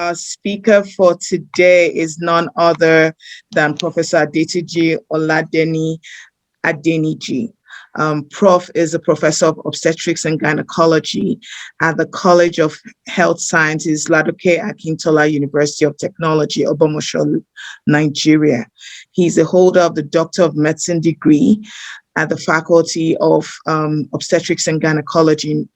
Our speaker for today is none other than Professor Adetunji Oladeni Adeniji. Prof is a professor of obstetrics and gynecology at the College of Health Sciences, Ladoke Akintola University of Technology, Ogbomosho, Nigeria. He's a holder of the Doctor of Medicine degree at the Faculty of Obstetrics and Gynecology,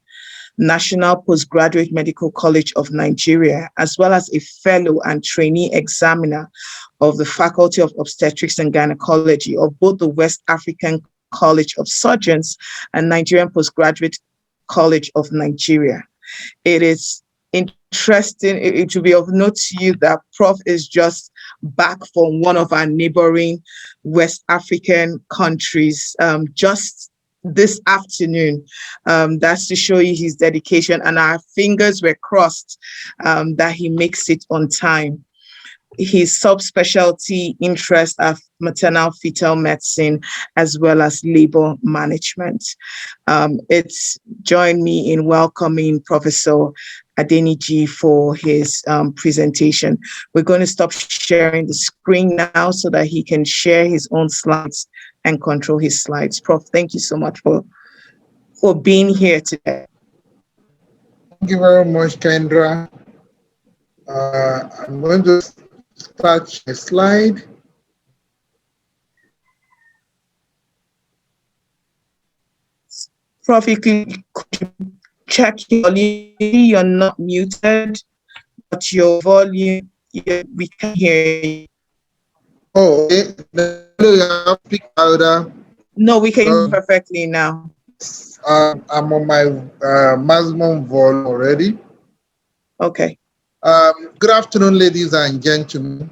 National Postgraduate Medical College of Nigeria, as well as a fellow and trainee examiner of the Faculty of Obstetrics and Gynecology of both the West African College of Surgeons and Nigerian Postgraduate College of Nigeria. It is interesting, it will be of note to you that Prof is just back from one of our neighboring West African countries just this afternoon. That's to show you his dedication, and our fingers were crossed that he makes it on time. His subspecialty interests are maternal fetal medicine as well as labor management. It's join me in welcoming Professor Adeniji for his presentation. We're going to stop sharing the screen now so that he can share his own slides and control his slides. Prof, thank you so much for being here today. Thank you very much, Kendra. I'm going to start a slide. Prof, you could check your volume. You're not muted, but your volume, we can hear you. Oh, okay. You have to speak louder. No, we can hear you perfectly now. I'm on my maximum volume already. Okay. Good afternoon, ladies and gentlemen.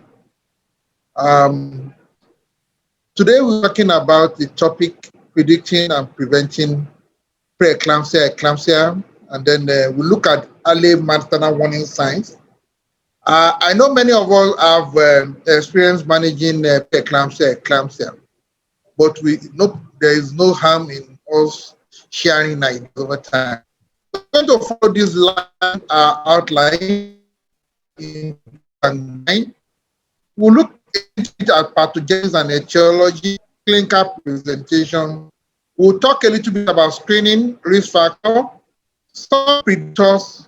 Today we're talking about the topic predicting and preventing preeclampsia, eclampsia, and then we look at early maternal warning signs. I know many of us have experience managing preeclampsia, eclampsia, but there is no harm in us sharing ideas over time. We're going to follow this line outline in 9. We'll look at pathogens and etiology, clinical presentation. We'll talk a little bit about screening, risk factor, some predictors,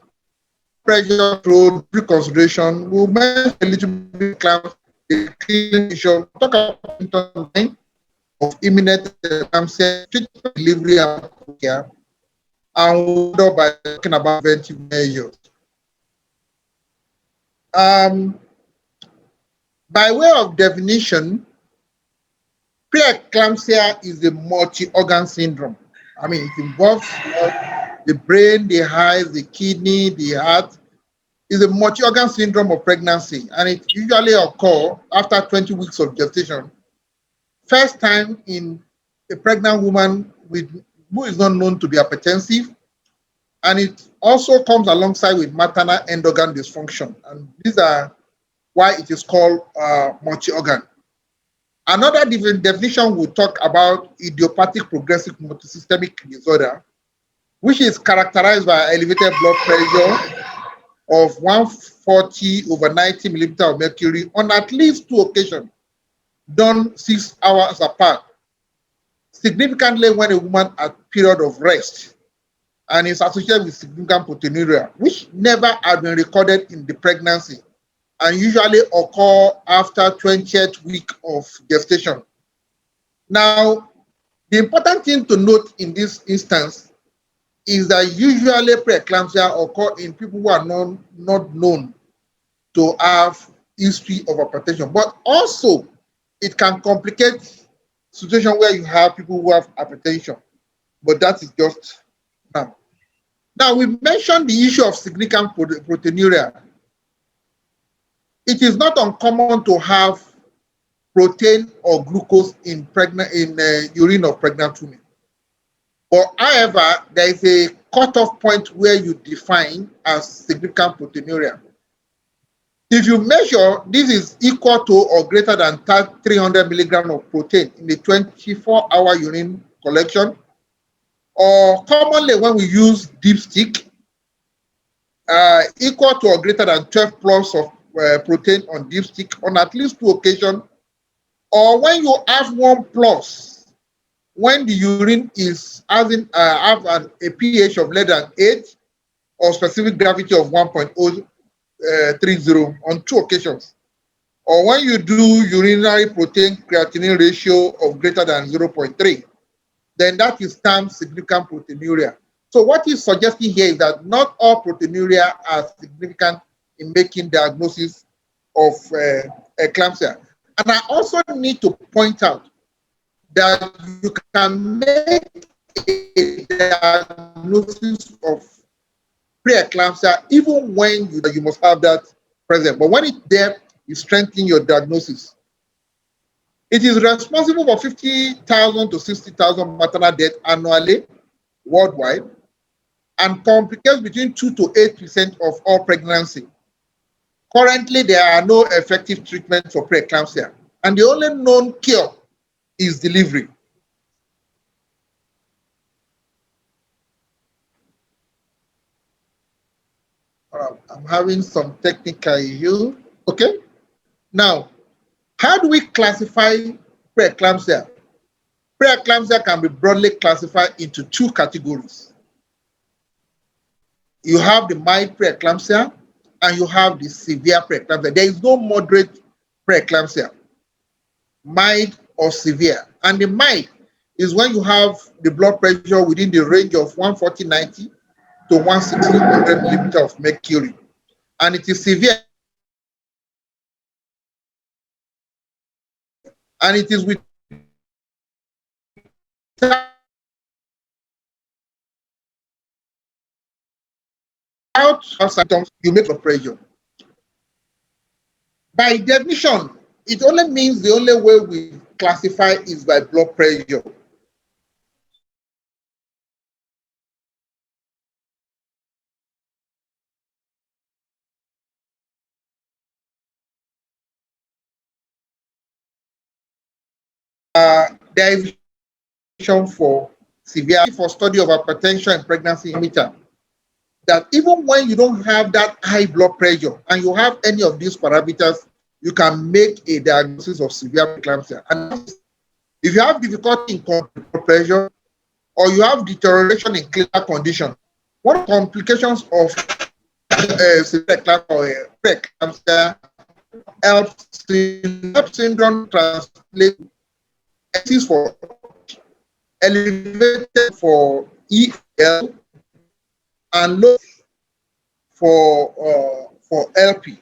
pressure through preconsideration. We'll mention a little bit of the clinical, talk about of imminent eclampsia, treatment, delivery, and care, and we'll end up by talking about preventive measures. By way of definition, preeclampsia is a multi-organ syndrome. I mean, it involves the brain, the eyes, the kidney, the heart. It's a multi-organ syndrome of pregnancy, and it usually occurs after 20 weeks of gestation. First time in a pregnant woman who is not known to be hypertensive, and it also comes alongside with maternal end organ dysfunction, and these are why it is called multi-organ. Another definition will talk about idiopathic progressive multisystemic disorder, which is characterized by elevated blood pressure of 140/90 millimeters of mercury on at least 2 occasions, done 6 hours apart, significantly when a woman at period of rest, and is associated with significant proteinuria, which never had been recorded in the pregnancy, and usually occur after 20th week of gestation. Now, the important thing to note in this instance is that usually preeclampsia occur in people who are not known to have history of hypertension, but also it can complicate situation where you have people who have hypertension, but that is just now. Now, we mentioned the issue of significant proteinuria. It is not uncommon to have protein or glucose in urine of pregnant women. But however, there is a cutoff point where you define as significant proteinuria. If you measure, this is equal to or greater than 300 milligrams of protein in the 24-hour urine collection, or commonly when we use dipstick, equal to or greater than 12 plus of protein on dipstick on at least 2 occasions, or when you have 1 plus, when the urine is have a pH of less than 8 or specific gravity of 1.030 on 2 occasions, or when you do urinary protein creatinine ratio of greater than 0.3, then that is termed significant proteinuria. So what he's suggesting here is that not all proteinuria are significant in making diagnosis of eclampsia. And I also need to point out that you can make a diagnosis of preeclampsia even when you must have that present. But when it's there, you strengthen your diagnosis. It is responsible for 50,000 to 60,000 maternal deaths annually worldwide and complicates between 2 to 8% of all pregnancy. Currently, there are no effective treatments for preeclampsia, and the only known cure is delivery. I'm having some technical issue. Okay. Now, how do we classify preeclampsia? Preeclampsia can be broadly classified into 2 categories. You have the mild preeclampsia and you have the severe preeclampsia. There is no moderate preeclampsia, mild or severe. And the mild is when you have the blood pressure within the range of 140/90 to 160/100 millimeter of mercury. And it is severe. And it is without symptoms, you make blood pressure. By definition, it only means the only way we classify is by blood pressure. There is for severe for study of hypertension and pregnancy meter that even when you don't have that high blood pressure and you have any of these parameters, you can make a diagnosis of severe preeclampsia. And if you have difficulty in blood pressure or you have deterioration in clinical condition, one of the complications of severe preeclampsia HELP syndrome translates for elevated for EL and low for LP.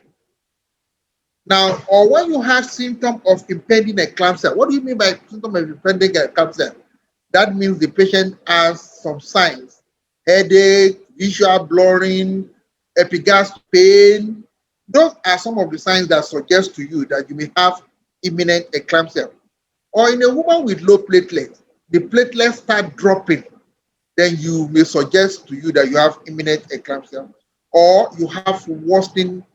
Now, or when you have symptom of impending eclampsia, what do you mean by symptom of impending eclampsia? That means the patient has some signs: headache, visual blurring, epigastric pain. Those are some of the signs that suggest to you that you may have imminent eclampsia. Or in a woman with low platelets, the platelets start dropping, then you may suggest to you that you have imminent eclampsia, or you have worsening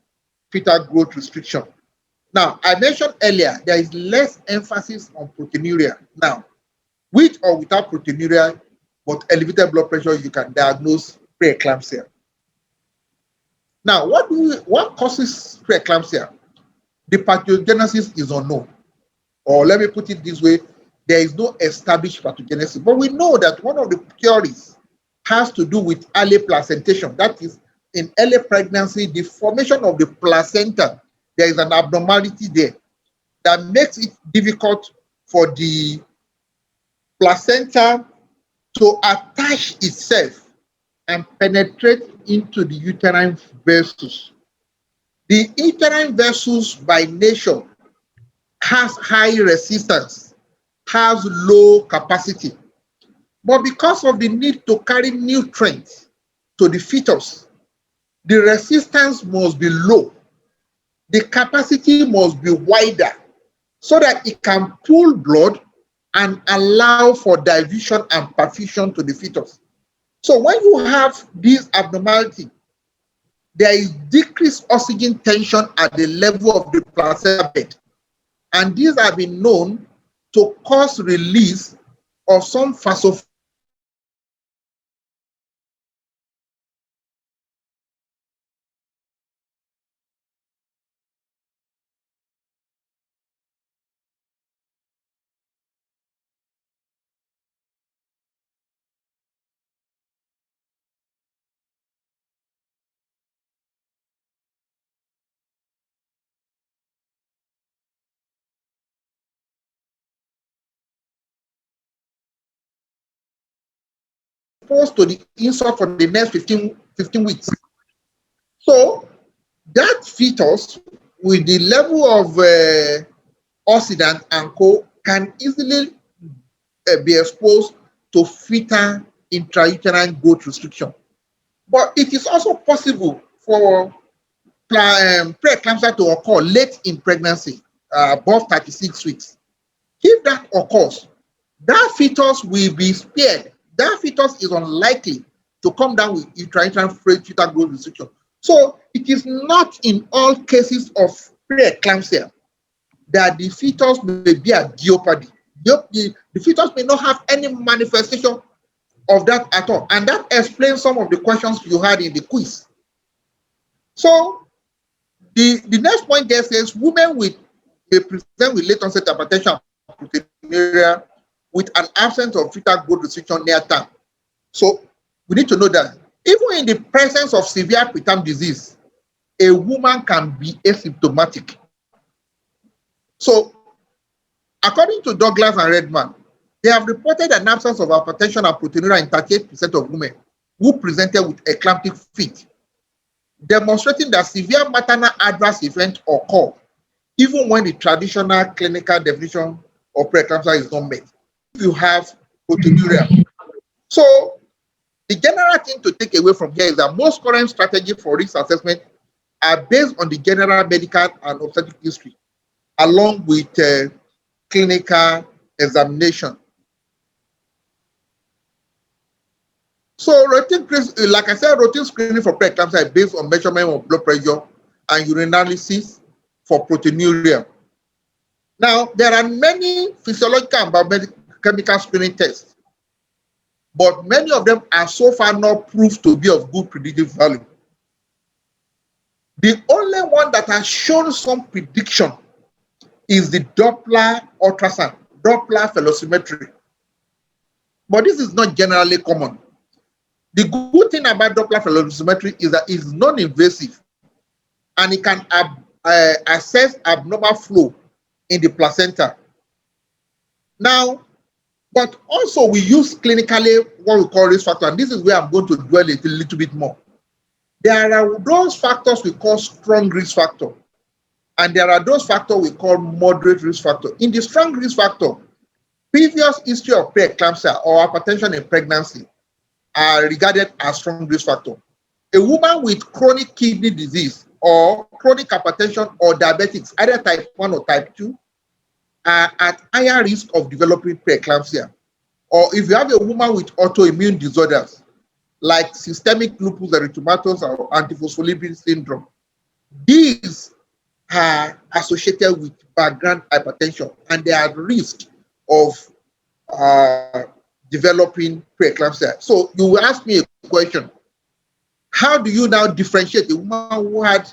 fetal growth restriction. Now, I mentioned earlier, there is less emphasis on proteinuria. Now, with or without proteinuria, but elevated blood pressure, you can diagnose preeclampsia. Now, what causes preeclampsia? The pathogenesis is unknown. Or let me put it this way, there is no established pathogenesis. But we know that one of the theories has to do with early placentation. That is, in early pregnancy, the formation of the placenta, there is an abnormality there that makes it difficult for the placenta to attach itself and penetrate into the uterine vessels. The uterine vessels by nature has high resistance, has low capacity. But because of the need to carry nutrients to the fetus, the resistance must be low. The capacity must be wider so that it can pull blood and allow for diffusion and perfusion to the fetus. So when you have this abnormality, there is decreased oxygen tension at the level of the placenta bed. And these have been known to cause release of some vasoconstriction exposed to the insult for the next 15 weeks. So that fetus with the level of oxidant and co can easily be exposed to fetal intrauterine growth restriction. But it is also possible for preeclampsia to occur late in pregnancy, above 36 weeks. If that occurs, that fetus will be spared. That fetus is unlikely to come down with intrauterine fetal growth restriction. So it is not in all cases of preeclampsia that the fetus may be a diopathy. The fetus may not have any manifestation of that at all. And that explains some of the questions you had in the quiz. So the next point there says women may present with late onset hypertension and proteinuria with an absence of fetal growth restriction near term. So we need to know that even in the presence of severe preterm disease, a woman can be asymptomatic. So according to Douglas and Redman, they have reported an absence of hypertension and proteinuria in 38% of women who presented with eclamptic fit, demonstrating that severe maternal adverse events occur even when the traditional clinical definition of preeclampsia is not met. If you have proteinuria. So the general thing to take away from here is that most current strategies for risk assessment are based on the general medical and obstetric history, along with clinical examination. So routine, like I said, routine screening for preeclampsia is based on measurement of blood pressure and urinalysis for proteinuria. Now, there are many physiological and biochemical screening tests, but many of them are so far not proved to be of good predictive value. The only one that has shown some prediction is the Doppler ultrasound, Doppler velocimetry. But this is not generally common. The good thing about Doppler velocimetry is that it's non-invasive and it can assess abnormal flow in the placenta. Now, but also we use clinically what we call risk factor, and this is where I'm going to dwell a little bit more. There are those factors we call strong risk factor, and there are those factors we call moderate risk factor. In the strong risk factor, previous history of preeclampsia or hypertension in pregnancy are regarded as strong risk factor. A woman with chronic kidney disease or chronic hypertension or diabetics, either type 1 or type 2, are at higher risk of developing preeclampsia. Or if you have a woman with autoimmune disorders, like systemic lupus erythematosus or antiphospholipid syndrome, these are associated with background hypertension and they are at risk of developing preeclampsia. So you will ask me a question. How do you now differentiate a woman who had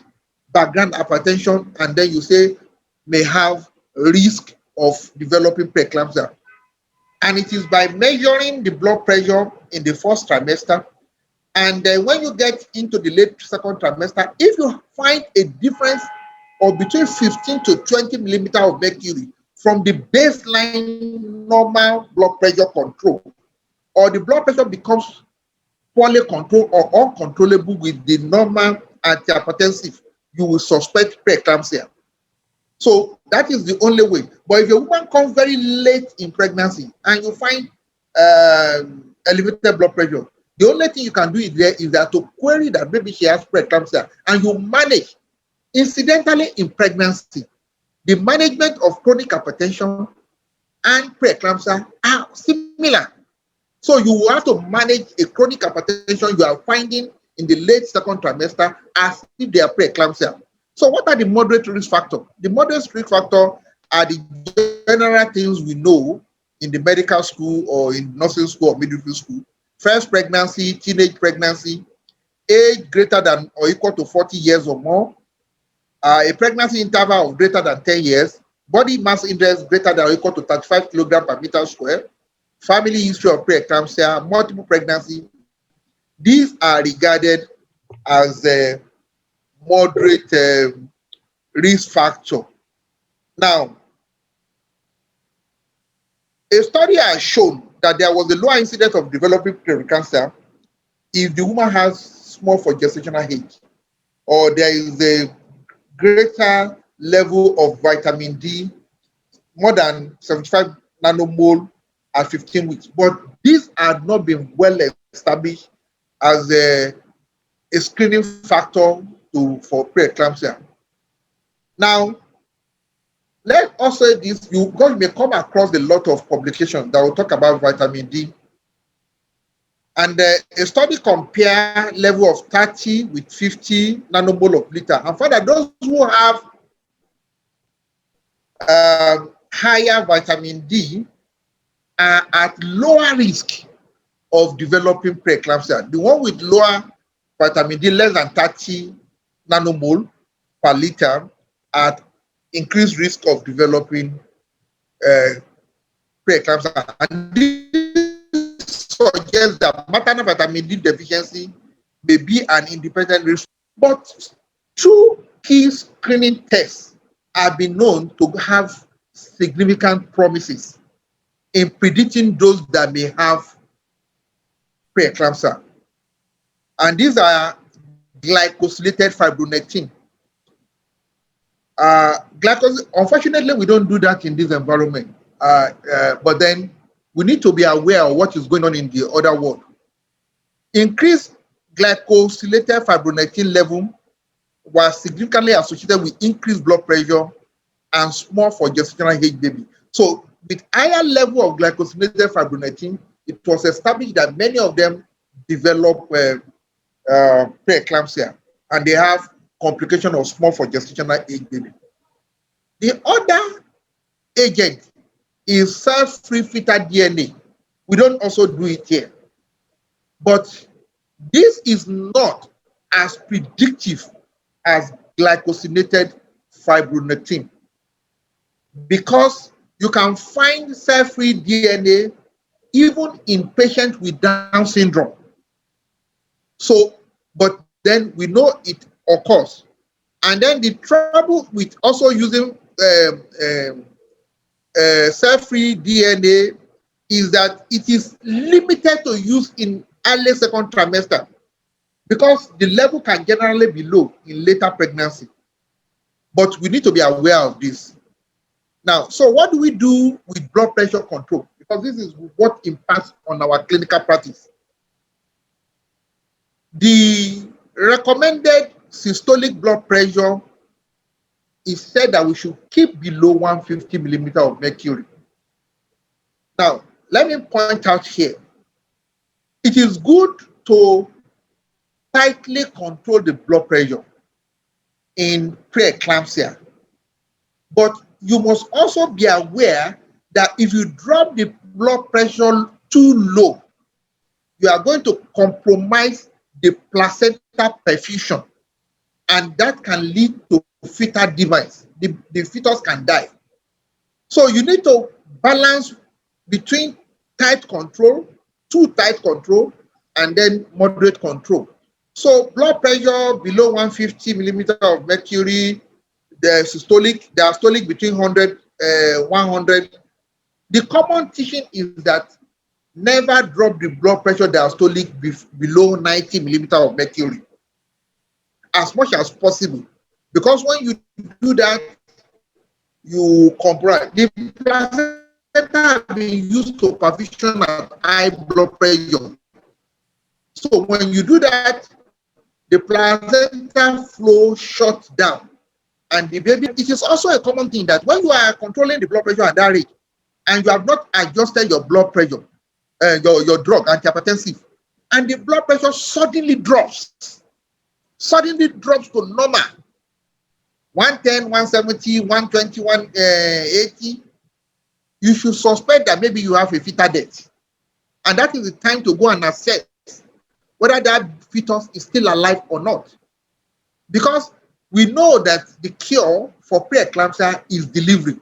background hypertension and then you say may have risk of developing preeclampsia? And it is by measuring the blood pressure in the first trimester. And then when you get into the late second trimester, if you find a difference of between 15 to 20 millimeters of mercury from the baseline normal blood pressure control, or the blood pressure becomes poorly controlled or uncontrollable with the normal antihypertensive, you will suspect preeclampsia. So that is the only way. But if a woman comes very late in pregnancy and you find elevated blood pressure, the only thing you can do is that to query that maybe she has preeclampsia, and you manage. Incidentally, in pregnancy, the management of chronic hypertension and preeclampsia are similar. So you will have to manage a chronic hypertension you are finding in the late second trimester as if they are preeclampsia. So what are the moderate risk factors? The moderate risk factors are the general things we know in the medical school or in nursing school or midwifery school. First pregnancy, teenage pregnancy, age greater than or equal to 40 years or more, a pregnancy interval of greater than 10 years, body mass index greater than or equal to 35 kilograms per meter square, family history of preeclampsia, multiple pregnancy. These are regarded as a moderate risk factor. Now, a study has shown that there was a lower incidence of developing preeclampsia if the woman has small for gestational age, or there is a greater level of vitamin D, more than 75 nanomole at 15 weeks. But these have not been well established as a screening factor for preeclampsia. Now, let us say this, because you may come across a lot of publications that will talk about vitamin D. And a study compare level of 30 with 50 nanomole of liter, and found that those who have higher vitamin D are at lower risk of developing preeclampsia. The one with lower vitamin D, less than 30 nanomole per liter, at increased risk of developing preeclampsia. And this suggests that maternal vitamin D deficiency may be an independent risk. But two key screening tests have been known to have significant promises in predicting those that may have preeclampsia. And these are glycosylated fibronectin. Unfortunately, we don't do that in this environment. But then we need to be aware of what is going on in the other world. Increased glycosylated fibronectin level was significantly associated with increased blood pressure and small for gestational age baby. So with higher level of glycosylated fibronectin, it was established that many of them develop preeclampsia, and they have complication of small for gestational age baby. The other agent is cell-free fetal DNA. We don't also do it here. But this is not as predictive as glycosylated fibronectin, because you can find cell-free DNA even in patients with Down syndrome. So, but then we know it occurs. And then the trouble with also using cell-free DNA is that it is limited to use in early second trimester, because the level can generally be low in later pregnancy. But we need to be aware of this. Now, so what do we do with blood pressure control? Because this is what impacts on our clinical practice. The recommended systolic blood pressure is said that we should keep below 150 millimeter of mercury. Now, let me point out here, it is good to tightly control the blood pressure in preeclampsia, but you must also be aware that if you drop the blood pressure too low, you are going to compromise the placenta perfusion, and that can lead to fetal demise. The fetus can die. So you need to balance between tight control, too tight control, and then moderate control. So blood pressure below 150 millimeter of mercury, the diastolic between 100, 100. The common teaching is that never drop the blood pressure diastolic below 90 millimeter of mercury as much as possible, because when you do that, you compromise. The placenta have been used to perfusion at high blood pressure. So when you do that, the placenta flow shuts down, and the baby. It is also a common thing that when you are controlling the blood pressure at that rate, and you have not adjusted your blood pressure, your drug, antihypertensive, and the blood pressure suddenly drops to normal, 110, 170, 120, 180, you should suspect that maybe you have a fetal death. And that is the time to go and assess whether that fetus is still alive or not. Because we know that the cure for preeclampsia is delivery.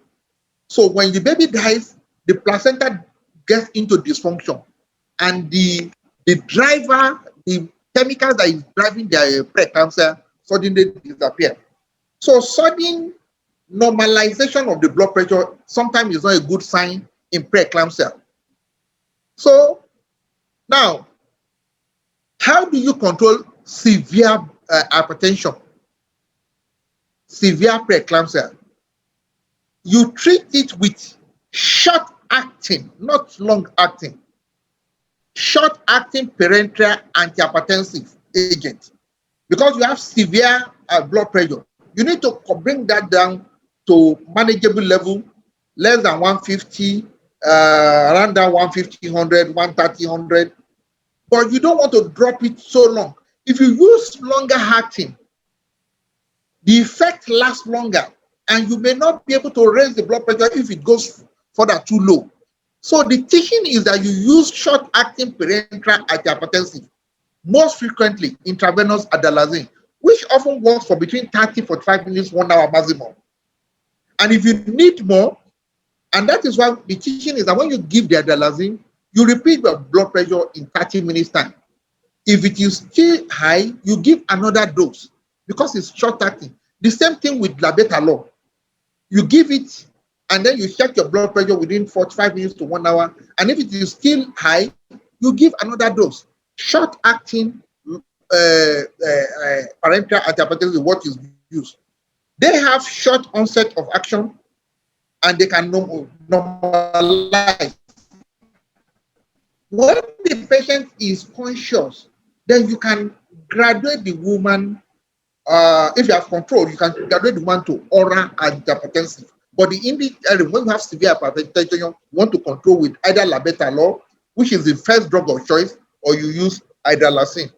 So when the baby dies, the placenta gets into dysfunction, and the driver, the chemicals that is driving the preeclampsia suddenly disappear. So sudden normalization of the blood pressure sometimes is not a good sign in preeclampsia. So now, how do you control severe hypertension, severe preeclampsia? You treat it with short-acting, not long-acting, short-acting parenteral antihypertensive agent. Because you have severe blood pressure, you need to bring that down to manageable level, less than 150, around that 150, 100, 130, 100. But you don't want to drop it so long. If you use longer acting, the effect lasts longer, and you may not be able to raise the blood pressure if it goes further too low. So the teaching is that you use short-acting parenteral antihypertensive, most frequently intravenous adalazine, which often works for between 30, 45 minutes, 1 hour maximum. And if you need more, and that is why the teaching is that when you give the adalazine, you repeat your blood pressure in 30 minutes time. If it is still high, you give another dose because it's short-acting. The same thing with labetalol. You give it, and then you check your blood pressure within 45 minutes to 1 hour. And if it is still high, you give another dose. Short-acting parenteral antihypertensive is what is used. They have short onset of action, and they can normalize. When the patient is conscious, then you can graduate the woman. If you have control, you can graduate the woman to oral antihypertensive. But when you have severe hypertension, you want to control with either labetalol, which is the first drug of choice, or you use hydralazine.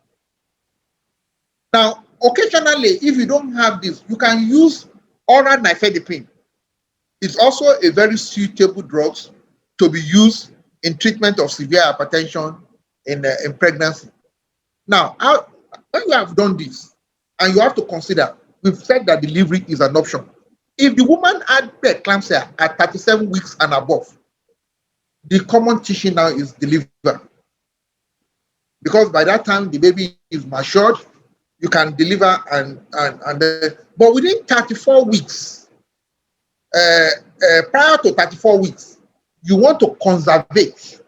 Now, occasionally, if you don't have this, you can use oral nifedipine. It's also a very suitable drug to be used in treatment of severe hypertension in pregnancy. Now, when you have done this, and you have to consider, we've said that delivery is an option. If the woman had preeclampsia at 37 weeks and above, the common teaching now is deliver. Because by that time, the baby is matured, you can deliver, but within 34 weeks, prior to 34 weeks, you want to conserve it.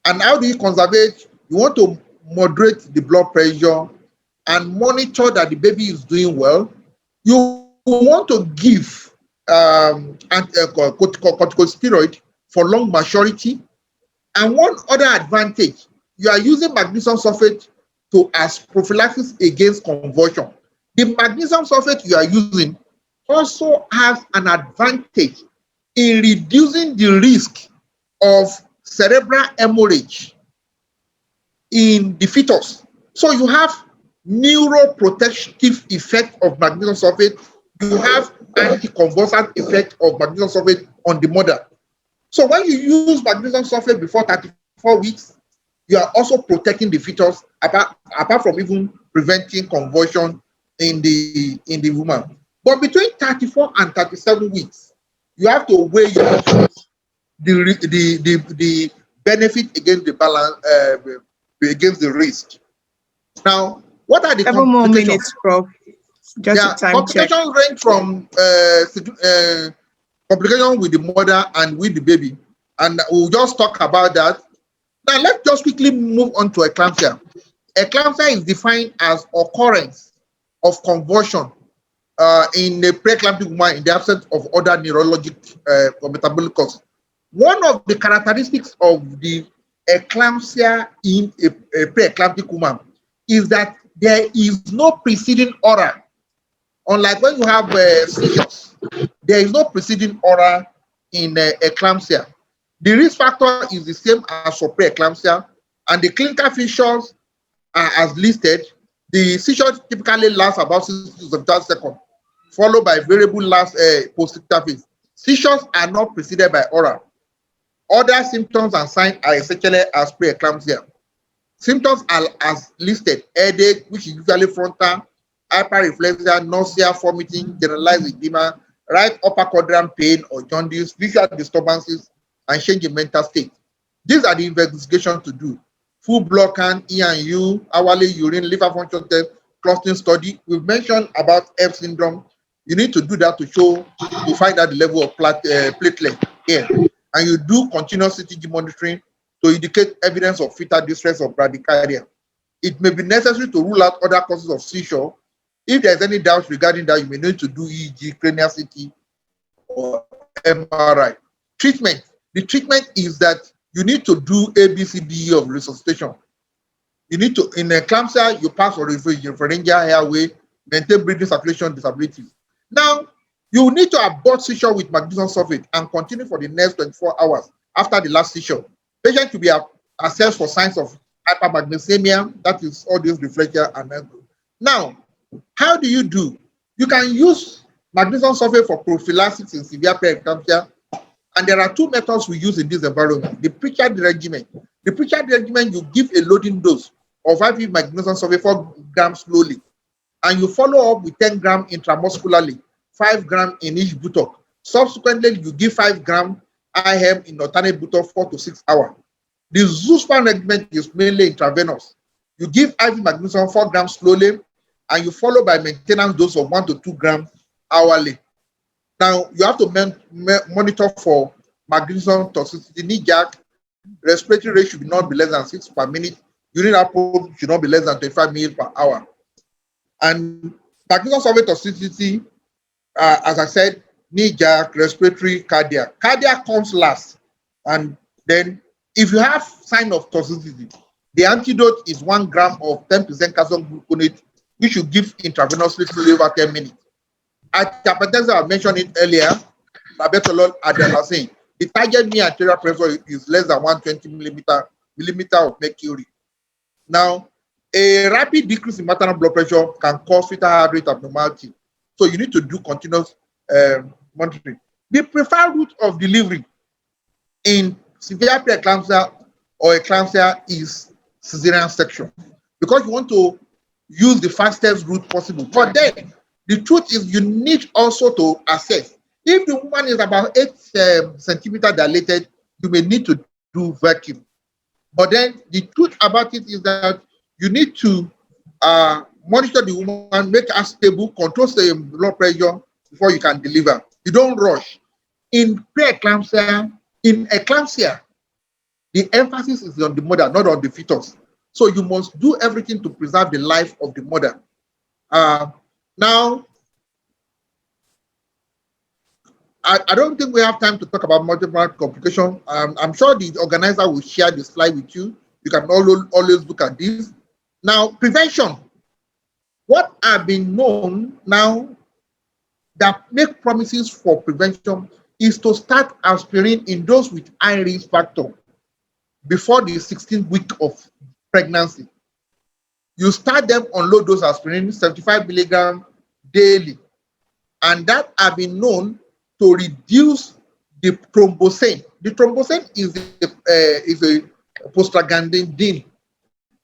And how do you conserve it? You want to moderate the blood pressure and monitor that the baby is doing well. You want to give corticosteroid for long maturity. And one other advantage, you are using magnesium sulfate as prophylaxis against convulsion. The magnesium sulfate you are using also has an advantage in reducing the risk of cerebral hemorrhage in the fetus. So you have neuroprotective effect of magnesium sulfate. You have anticonvulsant effect of magnesium sulfate on the mother. So when you use magnesium sulfate before 34 weeks, you are also protecting the fetus apart from even preventing convulsion in the woman. But between 34 and 37 weeks, you have to weigh your options, the benefit against the balance against the risk. Now, what are the 7 more minutes, Prof. Just a time check. Complications range from complication with the mother and with the baby, and we'll just talk about that. Now, let's just quickly move on to eclampsia. Eclampsia is defined as occurrence of convulsion in a preeclamptic woman in the absence of other neurologic or metabolic causes. One of the characteristics of the eclampsia in a preeclamptic woman is that there is no preceding aura. Unlike when you have seizures, there is no preceding aura in eclampsia. The risk factor is the same as for preeclampsia, and the clinical features are as listed. The seizures typically last about 60 to 70 seconds, followed by variable last post-ictal. Seizures are not preceded by aura. Other symptoms and signs are essentially as preeclampsia. Symptoms are as listed: headache, which is usually frontal, hyperreflexia, nausea, vomiting, generalized edema, right upper quadrant pain or jaundice, visual disturbances, and change in mental state. These are the investigations to do: full blood count, E&U, hourly urine, liver function test, clustering study. We've mentioned about F syndrome. You need to do that to find out the level of platelet here. And you do continuous CTG monitoring to indicate evidence of fetal distress or bradycardia. It may be necessary to rule out other causes of seizure. If there's any doubt regarding that, you may need to do EEG, cranial CT, or MRI. Treatment. The treatment is that you need to do ABCDE of resuscitation. You need to, in eclampsia, you pass for pharyngeal airway, maintain breathing, circulation, disability. Now, you need to abort seizure with magnesium sulfate and continue for the next 24 hours after the last seizure. Patient will be assessed for signs of hypermagnesemia, that is all these reflector and now, how do you do? You can use magnesium sulfate for prophylaxis in severe pre-eclampsia, and there are two methods we use in this environment. The pre-charge regimen. The pre-charge regimen, you give a loading dose of IV magnesium sulfate 4 grams slowly, and you follow up with 10 grams intramuscularly, 5 grams in each buttock. Subsequently, you give 5 grams IM in alternate buttock 4 to 6 hours. The Zuspan regimen is mainly intravenous. You give IV magnesium 4 grams slowly, and you follow by maintenance dose of 1 to 2 grams hourly. Now, you have to monitor for magnesium toxicity, mDoc, respiratory rate should not be less than 6 per minute, urine output should not be less than 25 ml per hour. And magnesium sulfate toxicity, as I said, mDoc, respiratory, cardiac. Cardiac comes last. And then if you have sign of toxicity, the antidote is 1 gram of 10% calcium gluconate, which you give intravenously slowly over 10 minutes. At hypertension, I mentioned it earlier, labetalol, adenosine. The target mean arterial pressure is less than 120 millimeter of mercury. Now, a rapid decrease in maternal blood pressure can cause fetal heart rate abnormality. So you need to do continuous monitoring. The preferred route of delivery in severe preeclampsia or eclampsia is cesarean section, because you want to use the fastest route possible. But then, the truth is you need also to assess. If the woman is about 8 centimeters dilated, you may need to do vacuum. But then the truth about it is that you need to monitor the woman, make her stable, control the blood pressure before you can deliver. You don't rush. In preeclampsia, in eclampsia, the emphasis is on the mother, not on the fetus. So you must do everything to preserve the life of the mother. Now, I don't think we have time to talk about multiple complications. I'm sure the organizer will share the slide with you. You can always look at this. Now, prevention. What have been known now that make promises for prevention is to start aspirin in those with high risk factor before the 16th week of pregnancy. You start them on low dose aspirin, 75 milligrams daily, and that have been known to reduce the thrombosin. The thrombosin is a prostaglandin,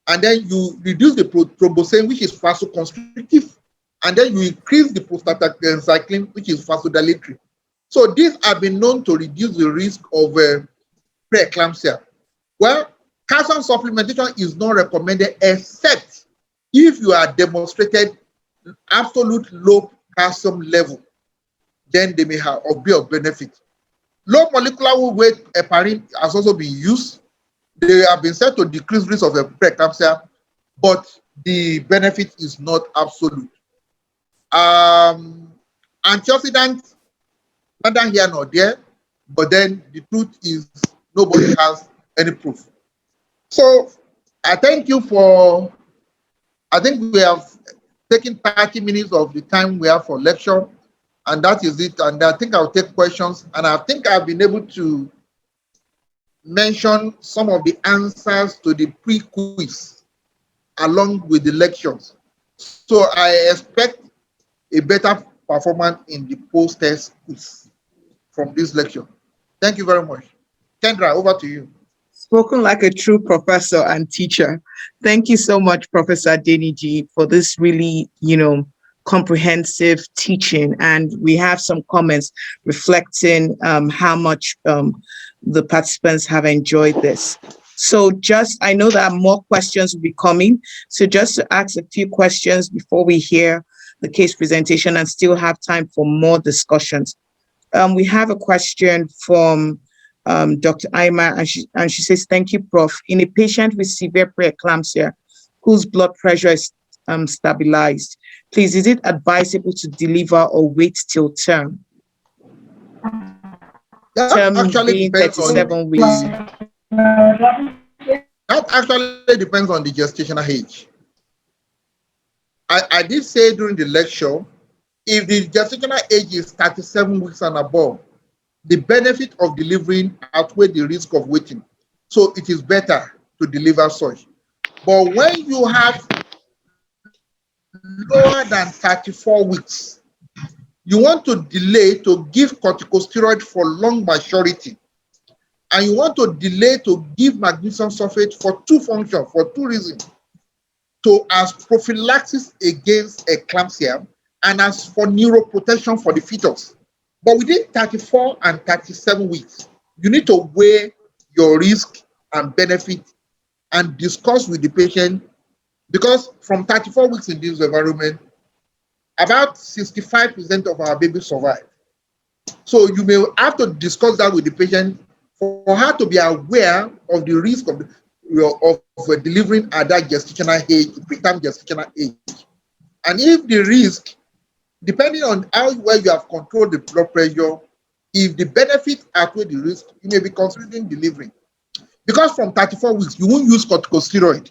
and then you reduce the thrombosin, which is vasoconstrictive, and then you increase the prostacyclin, which is vasodilatory. So these have been known to reduce the risk of preeclampsia. Well, calcium supplementation is not recommended except if you are demonstrated absolute low calcium level, then they may have be of benefit. Low molecular weight heparin has also been used. They have been said to decrease risk of preeclampsia, but the benefit is not absolute. Antioxidants, neither here nor there, but then the truth is nobody has any proof. So I thank you for, I think we have taken 30 minutes of the time we have for lecture, and that is it. And I think I'll take questions, and I think I've been able to mention some of the answers to the pre-quiz along with the lectures. So I expect a better performance in the post-test quiz from this lecture. Thank you very much. Kendra, over to you. Spoken like a true professor and teacher. Thank you so much, Professor Adeniji, for this really, comprehensive teaching. And we have some comments reflecting how much the participants have enjoyed this. So I know that more questions will be coming. So just to ask a few questions before we hear the case presentation and still have time for more discussions. We have a question from Dr. Aima, and she says, thank you, Prof. In a patient with severe preeclampsia whose blood pressure is stabilized, please, is it advisable to deliver or wait till term? That Term actually being depends on 37 weeks. that actually depends on the gestational age. I did say during the lecture, if the gestational age is 37 weeks and above, the benefit of delivering outweigh the risk of waiting. So it is better to deliver such. But when you have lower than 34 weeks, you want to delay to give corticosteroid for long maturity. And you want to delay to give magnesium sulfate for two functions, for two reasons. So as prophylaxis against eclampsia and as for neuroprotection for the fetus. But within 34 and 37 weeks, you need to weigh your risk and benefit and discuss with the patient, because from 34 weeks in this environment, about 65% of our babies survive. So you may have to discuss that with the patient for her to be aware of the risk of delivering at that gestational age, preterm gestational age. And if the risk, depending on how well you have controlled the blood pressure, if the benefit outweigh the risk, you may be considering delivering. Because from 34 weeks, you won't use corticosteroid.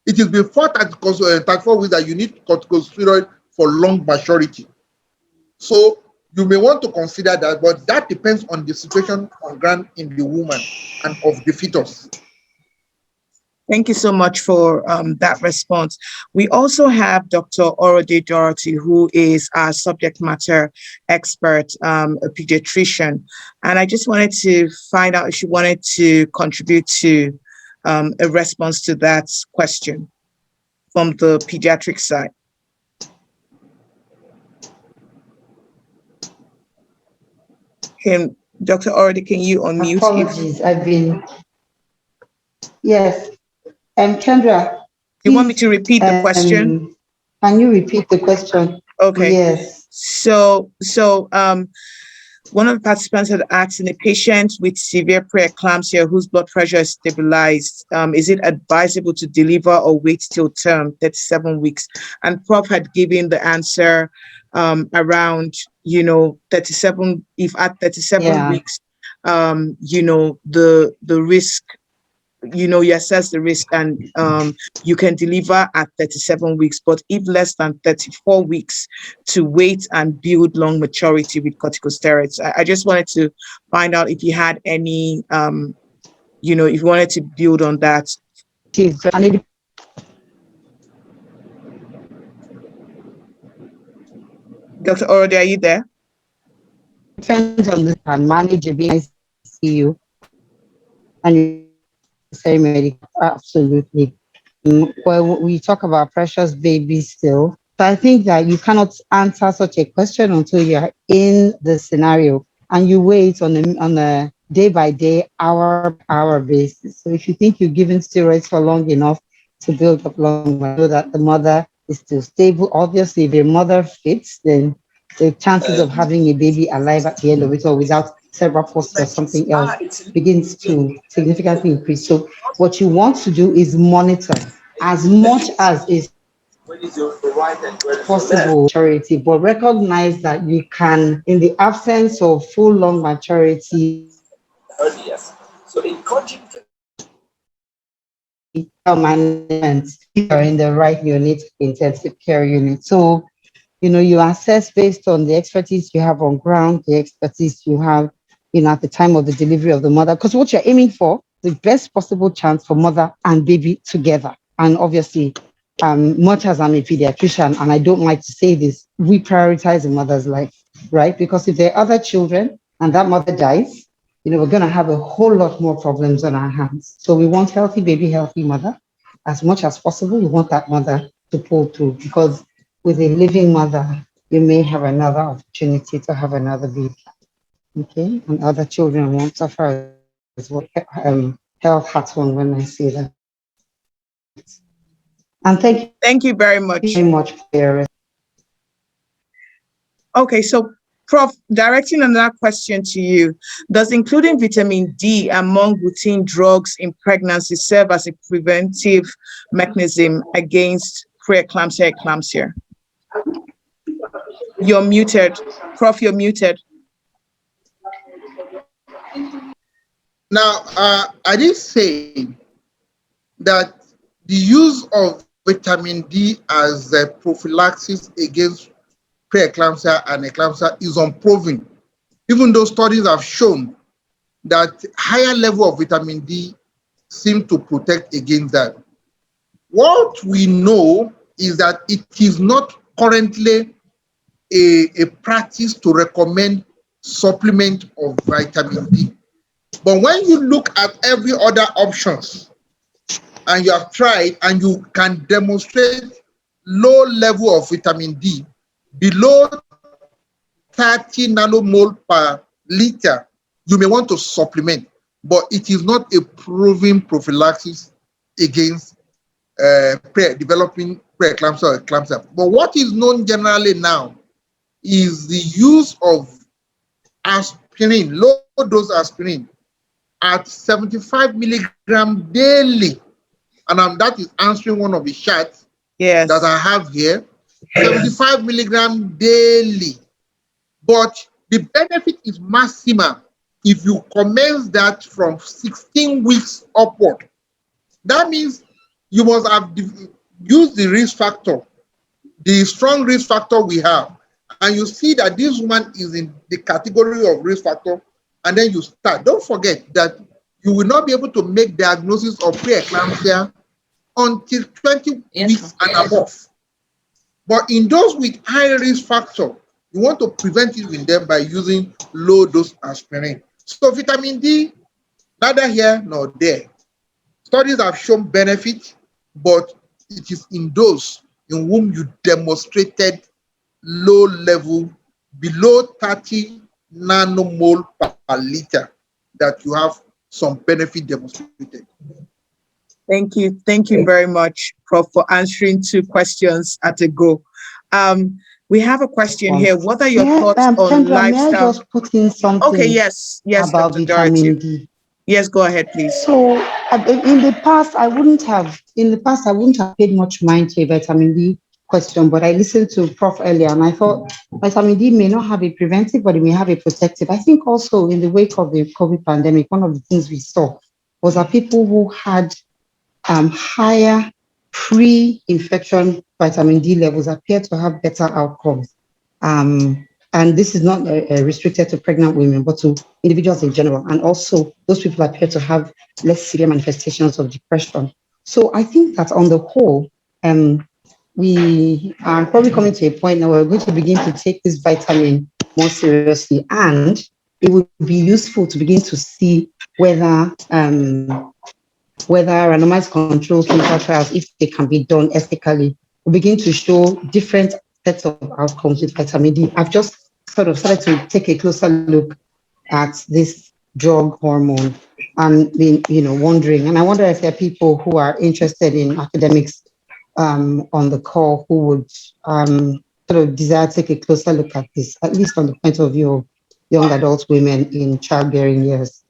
It is before 34 weeks that you need corticosteroid for long maturity. So you may want to consider that, but that depends on the situation on ground in the woman and of the fetus. Thank you so much for that response. We also have Dr. Oladeni Dorothy, who is our subject matter expert, a pediatrician. And I just wanted to find out if she wanted to contribute to a response to that question from the pediatric side. Dr. Oladeni, can you unmute? Apologies, yes. Chandra, you want me to repeat the question? Can you repeat the question? Okay. Yes. So one of the participants had asked, in a patient with severe preeclampsia whose blood pressure is stabilized, is it advisable to deliver or wait till term, 37 weeks? And Prof had given the answer around, 37, if at 37 weeks, the risk, you assess the risk and you can deliver at 37 weeks, but if less than 34 weeks, to wait and build long maturity with corticosteroids. I just wanted to find out if you had any, if you wanted to build on that. Dr. Oladeni, are you there? Depends on this and manage a ICU and say medical, absolutely. Well, we talk about precious babies still. So I think that you cannot answer such a question until you're in the scenario and you wait on a day by day, hour by hour basis. So if you think you've given steroids for long enough to build up long, so that the mother is still stable. Obviously, if a mother fits, then the chances of having a baby alive at the end of it or without cerebral palsy or something else begins to significantly increase. So what you want to do is monitor as much as is possible maturity, but recognize that you can, in the absence of full long maturity, so in conjunction management, you are in the right unit, intensive care unit. So you assess based on the expertise you have on ground, the expertise you have, at the time of the delivery of the mother, because what you're aiming for, the best possible chance for mother and baby together. And obviously, much as I'm a pediatrician, and I don't like to say this, we prioritize a mother's life, right? Because if there are other children and that mother dies, we're going to have a whole lot more problems on our hands. So we want healthy baby, healthy mother. As much as possible, we want that mother to pull through, because with a living mother, you may have another opportunity to have another baby. Okay, and other children won't suffer as well. Health hats on when I say that. And thank you very much. Very much for your Okay, so Prof, directing another question to you. Does including vitamin D among routine drugs in pregnancy serve as a preventive mechanism against preeclampsia, eclampsia? You're muted. Prof, you're muted. Now, I did say that the use of vitamin D as a prophylaxis against preeclampsia and eclampsia is unproven, even though studies have shown that higher level of vitamin D seem to protect against that. What we know is that it is not currently a practice to recommend supplement of vitamin D. But when you look at every other options and you have tried and you can demonstrate low level of vitamin D below 30 nanomole per liter, you may want to supplement, but it is not a proven prophylaxis against developing preeclampsia or eclampsia. But what is known generally now is the use of aspirin, low dose aspirin, at 75 milligram daily. And that is answering one of the charts that I have here. 75 milligram daily. But the benefit is maximum if you commence that from 16 weeks upward. That means you must have used the risk factor, the strong risk factor we have. And you see that this woman is in the category of risk factor, and then you start. Don't forget that you will not be able to make diagnosis of preeclampsia until 20 weeks and above. But in those with high risk factor, you want to prevent it with them by using low dose aspirin. So vitamin D, neither here nor there. Studies have shown benefit, but it is in those in whom you demonstrated low level below 30 nanomole per liter that you have some benefit demonstrated. Thank you. Thank you very much, Prof, for answering 2 questions at a go. We have a question here. What are your thoughts on Kendra, lifestyle? May I just put in something? Okay, yes, about Dr. vitamin D. Yes, go ahead, please. So in the past, I wouldn't have paid much mind to a vitamin D question, but I listened to Prof earlier and I thought vitamin D may not have a preventive, but it may have a protective. I think also in the wake of the COVID pandemic, one of the things we saw was that people who had higher pre-infection vitamin D levels appear to have better outcomes. And this is not restricted to pregnant women, but to individuals in general. And also, those people appear to have less severe manifestations of depression. So I think that on the whole, we are probably coming to a point now where we're going to begin to take this vitamin more seriously. And it would be useful to begin to see whether randomized controlled clinical trials, if they can be done ethically, will begin to show different sets of outcomes with vitamin D. I've just sort of started to take a closer look at this drug hormone and been, wondering. And I wonder if there are people who are interested in academics on the call who would sort of desire to take a closer look at this, at least from the point of view of young adult women in childbearing years.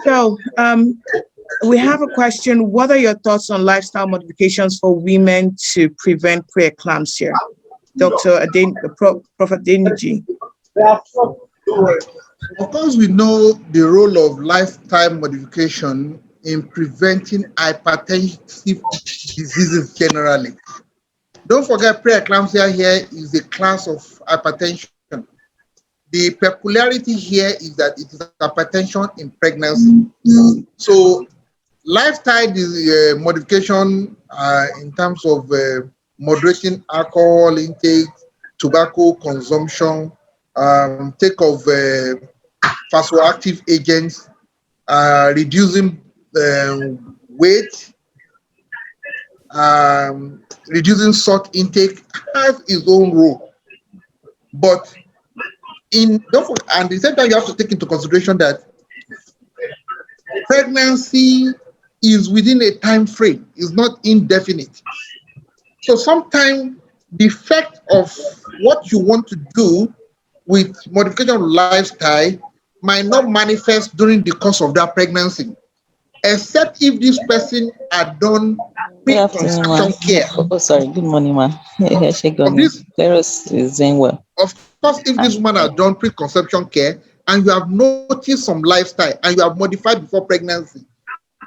So we have a question. What are your thoughts on lifestyle modifications for women to prevent preeclampsia? Dr. Prof. Adeniji. Of course, we know the role of lifestyle modification in preventing hypertensive diseases generally. Don't forget, preeclampsia here is a class of hypertension. The peculiarity here is that it is hypertension in pregnancy. So lifestyle modification in terms of moderating alcohol intake, tobacco consumption, take of vasoactive agents, reducing weight, reducing salt intake has its own role. But and at the same time, you have to take into consideration that pregnancy is within a time frame, it's not indefinite. So sometimes the effect of what you want to do with modification of lifestyle might not manifest during the course of that pregnancy, except if this person had done Good afternoon, pre-conception ma. care. Oh, sorry. Good morning, ma. Of this, Cleros is doing well. of course, if this woman has done pre-conception care and you have noticed some lifestyle and you have modified before pregnancy,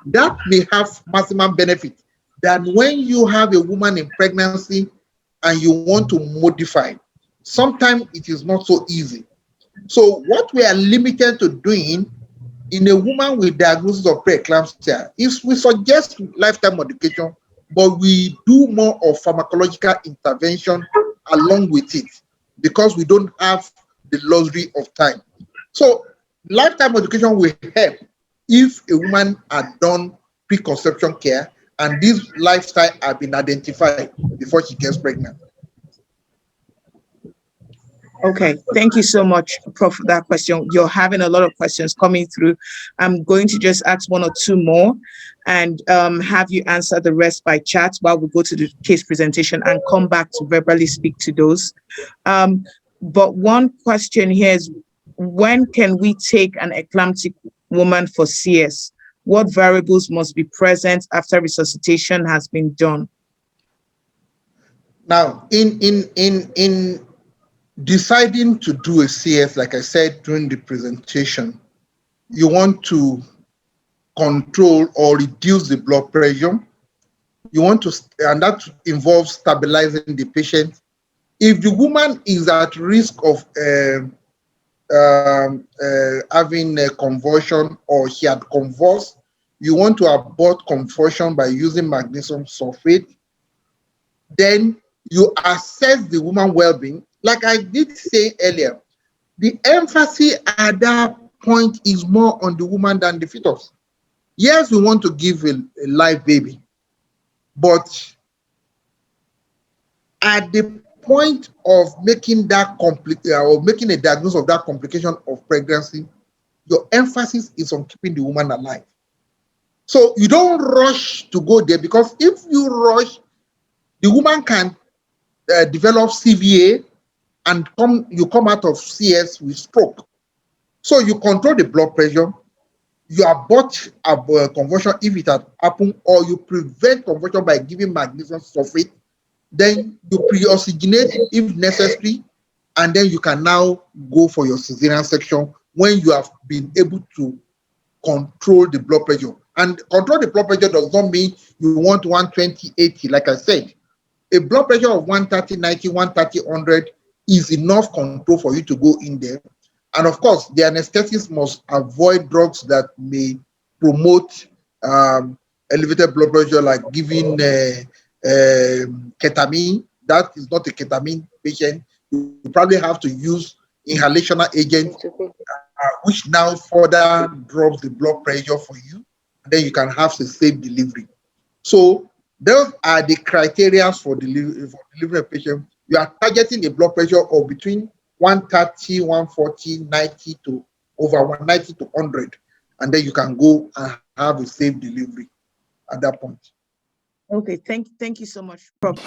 that may have maximum benefit than when you have a woman in pregnancy and you want to modify. Sometimes it is not so easy. So what we are limited to doing in a woman with diagnosis of preeclampsia is we suggest lifetime modification, but we do more of pharmacological intervention along with it because we don't have the luxury of time. So lifetime modification will help if a woman had done preconception care and this lifestyle have been identified before she gets pregnant. Okay, thank you so much, Prof, for that question. You're having a lot of questions coming through. I'm going to just ask one or two more and have you answer the rest by chat while we go to the case presentation and come back to verbally speak to those. But one question here is, when can we take an eclamptic woman for CS? What variables must be present after resuscitation has been done? Now, in deciding to do a CS, like I said during the presentation, you want to control or reduce the blood pressure. You want to, and that involves stabilizing the patient. If the woman is at risk of having a convulsion or she had convulsed, you want to abort convulsion by using magnesium sulfate. Then you assess the woman's well-being. Like I did say earlier, the emphasis at that point is more on the woman than the fetus. Yes, we want to give a live baby, but at the point of making that or making a diagnosis of that complication of pregnancy, your emphasis is on keeping the woman alive. So you don't rush to go there, because if you rush, the woman can develop CVA and you come out of CS with stroke. So you control the blood pressure, you abort convulsion if it had happened, or you prevent convulsion by giving magnesium sulfate. Then you pre-oxygenate if necessary, and then you can now go for your cesarean section when you have been able to control the blood pressure. And control the blood pressure does not mean you want 120, 80. Like I said, a blood pressure of 130, 90, 130, 100 is enough control for you to go in there. And of course, the anesthetist must avoid drugs that may promote elevated blood pressure, like giving ketamine. That is not a ketamine patient. You probably have to use inhalational agent, which now further drops the blood pressure for you. And then you can have the safe delivery. So those are the criteria for delivering a patient. You are targeting a blood pressure of between 130, 140, 90 to over 190 to 100. And then you can go and have a safe delivery at that point. Okay, thank you so much, Prof.